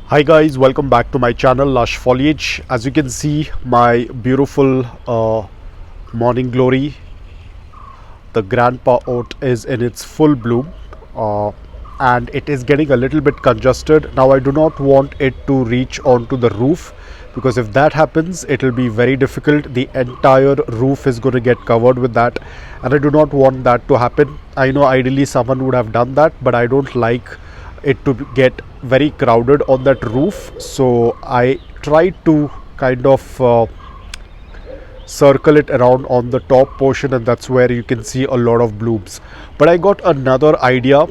Hi guys, welcome back to my channel Lush Foliage. As you can see, my beautiful morning glory, the grandpa oat is in its full bloom, uh, and it is getting a little bit congested. Now I do not want it to reach onto the roof, because if that happens it will be very difficult. The entire roof is going to get covered with that, and I do not want that to happen. I know ideally someone would have done that, but I don't like it to get very crowded on that roof, so I tried to kind of circle it around on the top portion, and that's where you can see a lot of blooms. But I got another idea.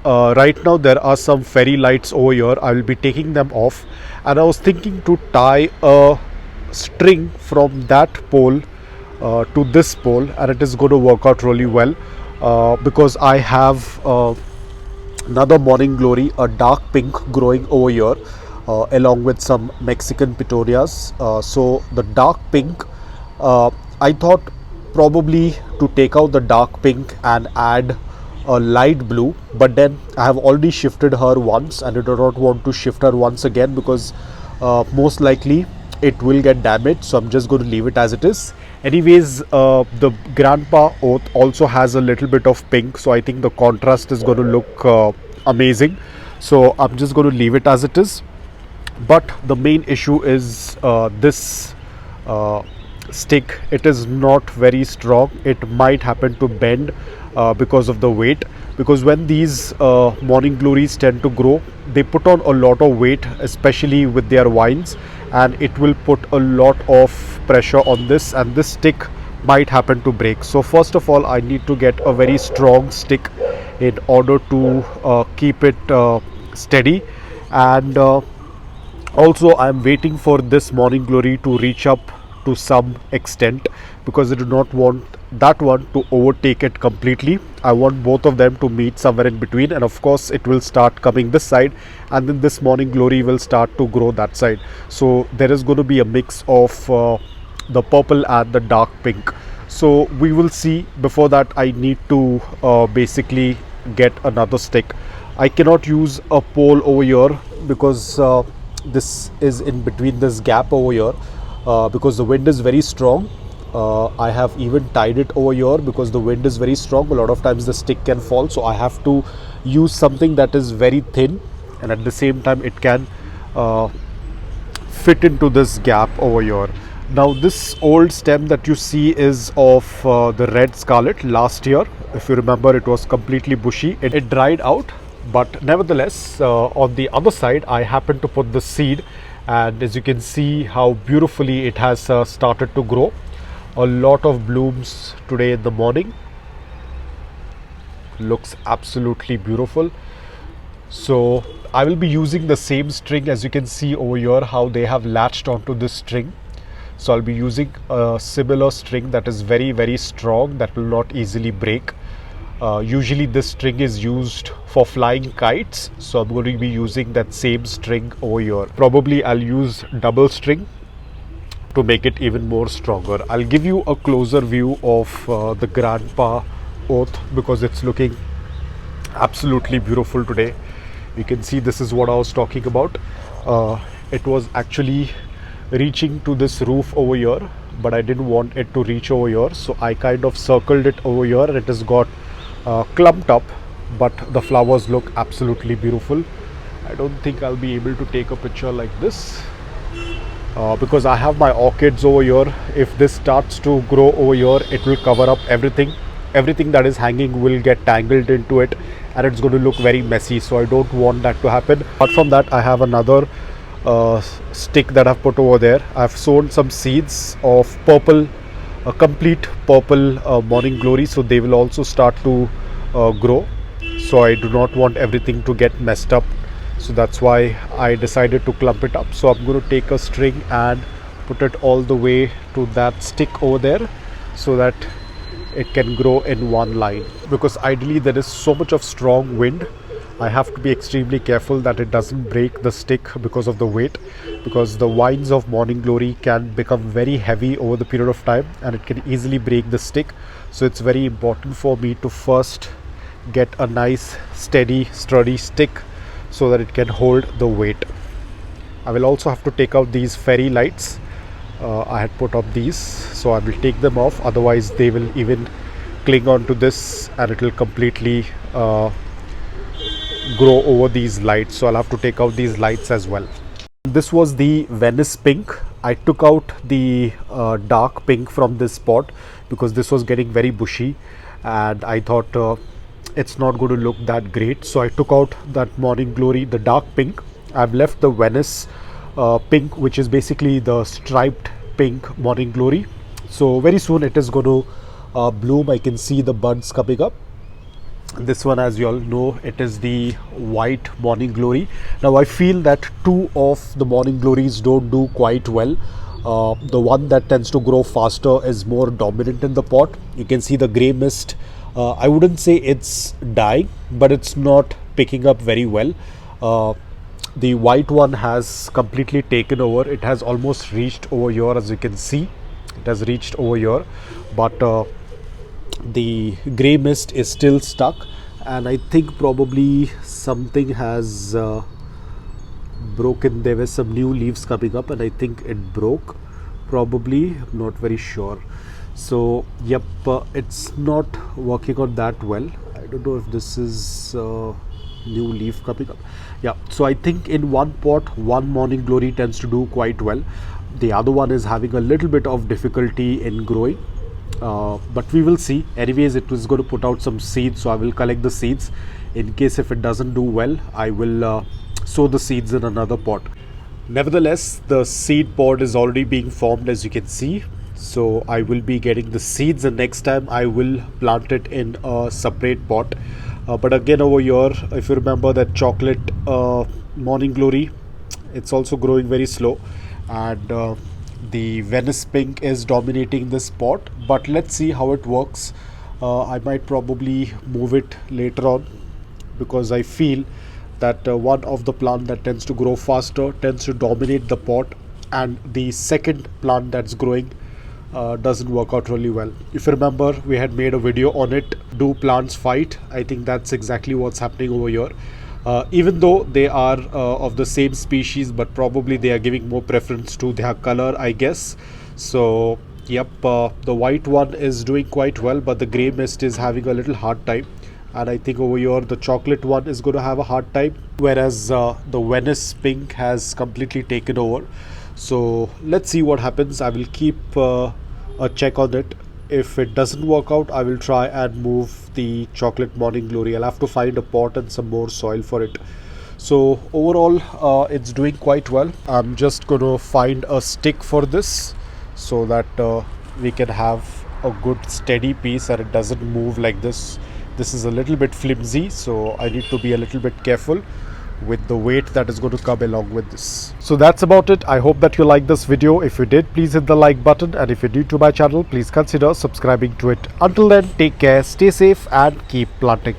Right now there are some fairy lights over here. I will be taking them off, and I was thinking to tie a string from that pole to this pole, and it is going to work out really well, because I have another morning glory, a dark pink, growing over here, along with some Mexican petunias. So the dark pink, I thought probably to take out the dark pink and add a light blue, but then I have already shifted her once and I do not want to shift her once again, because most likely it will get damaged, so I'm just going to leave it as it is. Anyways, the grandpa oat also has a little bit of pink, so I think the contrast is going to look amazing, so I'm just going to leave it as it is. But the main issue is this stick. It is not very strong. It might happen to bend because of the weight, because when these morning glories tend to grow, they put on a lot of weight, especially with their vines, and it will put a lot of pressure on this, and this stick might happen to break. So first of all, I need to get a very strong stick in order to keep it steady. And also I'm waiting for this morning glory to reach up to some extent, because I do not want that one to overtake it completely. I want both of them to meet somewhere in between, and of course it will start coming this side, and then this morning glory will start to grow that side. So there is going to be a mix of the purple and the dark pink. So we will see. Before that, I need to basically get another stick. I cannot use a pole over here, because this is in between this gap over here, because the wind is very strong. I have even tied it over here because the wind is very strong. A lot of times the stick can fall, so I have to use something that is very thin, and at the same time it can fit into this gap over here. Now this old stem that you see is of the red scarlet. Last year, if you remember, it was completely bushy. It dried out, but nevertheless on the other side I happened to put the seed, and as you can see how beautifully it has started to grow. A lot of blooms today in the morning. Looks absolutely beautiful. So I will be using the same string. As you can see over here how they have latched onto this string, so I'll be using a similar string that is very strong, that will not easily break. Usually this string is used for flying kites, so I'm going to be using that same string over here. Probably I'll use double string to make it even more stronger. I'll give you a closer view of the grandpa oat, because it's looking absolutely beautiful today. You can see this is what I was talking about. It was actually reaching to this roof over here, but I didn't want it to reach over here, so I kind of circled it over here. It has got clumped up, but the flowers look absolutely beautiful. I don't think I'll be able to take a picture like this because I have my orchids over here. If this starts to grow over here, it will cover up everything. Everything that is hanging will get tangled into it, and it's going to look very messy, so I don't want that to happen. Apart from that, I have another stick that I've put over there. I've sown some seeds of purple, a complete purple morning glory, so they will also start to grow. So I do not want everything to get messed up, so that's why I decided to clump it up. So I'm going to take a string and put it all the way to that stick over there, so that it can grow in one line, because ideally there is so much of strong wind. I have to be extremely careful that it doesn't break the stick because of the weight, because the vines of morning glory can become very heavy over the period of time, and it can easily break the stick. So it's very important for me to first get a nice steady sturdy stick so that it can hold the weight. I will also have to take out these fairy lights. I had put up these, so I will take them off, otherwise they will even cling on to this and it will completely grow over these lights, so I'll have to take out these lights as well. This was the Venice pink. I took out the dark pink from this pot because this was getting very bushy and I thought it's not going to look that great, so I took out that Morning Glory, the dark pink. I've left the Venice pink, which is basically the striped pink Morning Glory. So very soon it is going to bloom. I can see the buds coming up. This one, as you all know, it is the white Morning Glory. Now I feel that two of the Morning Glories don't do quite well. The one that tends to grow faster is more dominant in the pot. You can see the grey mist. I wouldn't say it's dying, but it's not picking up very well. The white one has completely taken over. It has almost reached over here, as you can see. It has reached over here, but the grey mist is still stuck, and I think probably something has broken. There were some new leaves coming up and I think it broke, probably. I'm not very sure. So yep, it's not working on that well. I don't know if this is new leaf coming up. Yeah, so I think in one pot one Morning Glory tends to do quite well. The other one is having a little bit of difficulty in growing. But we will see. Anyways, it was going to put out some seeds, so I will collect the seeds. In case if it doesn't do well, I will sow the seeds in another pot. Nevertheless, the seed pod is already being formed, as you can see. So I will be getting the seeds, and next time I will plant it in a separate pot. But again, over here, if you remember that chocolate Morning Glory, it's also growing very slow, and the Venice pink is dominating this pot. But let's see how it works. I might probably move it later on, because I feel that one of the plant that tends to grow faster tends to dominate the pot, and the second plant that's growing doesn't work out really well. If you remember, we had made a video on it, do plants fight? I think that's exactly what's happening over here. Even though they are of the same species, but probably they are giving more preference to their color, I guess. So yep, the white one is doing quite well, but the grey mist is having a little hard time, and I think over here the chocolate one is going to have a hard time, whereas the Venice pink has completely taken over. So let's see what happens. I will keep a check on it. If it doesn't work out, I will try and move the chocolate Morning Glory. I'll have to find a pot and some more soil for it. So overall, it's doing quite well. I'm just going to find a stick for this, so that we can have a good steady piece and it doesn't move like this. This is a little bit flimsy, so I need to be a little bit careful with the weight that is going to come along with this. So that's about it. I hope that you liked this video. If you did, please hit the like button, and if you're new to my channel, please consider subscribing to it. Until then, take care, stay safe, and keep planting.